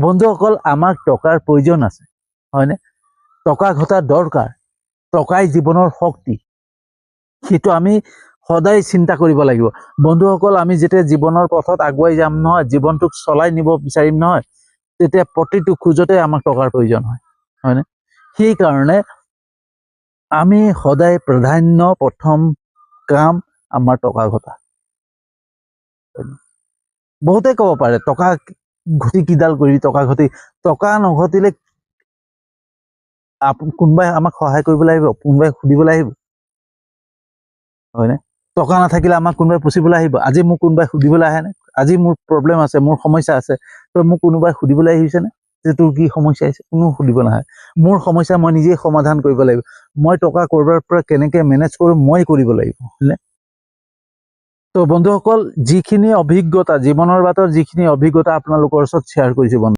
বন্ধুসকল, আমাক টকাৰ প্ৰয়োজন আছে, হয়নে? টকা ঘটা দৰকাৰ, টকাই জীৱনৰ শক্তি, সেইটো আমি সদায় চিন্তা কৰিব লাগিব। বন্ধুসকল, আমি যেতিয়া জীৱনৰ পথত আগুৱাই যাম নহয়, জীৱনটোক চলাই নিব বিচাৰিম নহয়, তেতিয়া প্ৰতিটো খোজতে আমাক টকাৰ প্ৰয়োজন হয়, হয়নে? সেইকাৰণে আমি সদায় প্ৰাধান্য, প্ৰথম কাম আমাৰ টকা ঘটা। বহুতে ক'ব পাৰে টকা ঘটি কিডাল কৰিবি, টকা নঘটিলে কোনোবাই আমাক সহায় কৰিবলৈ আহিব, কোনোবাই সুধিবলৈ আহিব, হয়নে? টকা নাথাকিলে আমাক কোনোবাই পুচিবলৈ আহিব। আজি মোক কোনোবাই সুধিবলৈ আহেনে? আজি মোৰ প্ৰব্লেম আছে, মোৰ সমস্যা আছে, তো মোক কোনোবাই সুধিবলৈ আহিছেনে যে তোৰ কি সমস্যা আছে? কোনো সুধিব নাহে। মোৰ সমস্যা মই নিজেই সমাধান কৰিব লাগিব। মই টকা কৰবাৰ পৰা কেনেকৈ মেনেজ কৰোঁ, মই কৰিব লাগিব, হয়নে? তো বন্ধুসকল, যিখিনি অভিজ্ঞতা, জীৱনৰ বাটৰ যিখিনি অভিজ্ঞতা আপোনালোকৰ ওচৰত শ্বেয়াৰ কৰিছোঁ বন্ধু,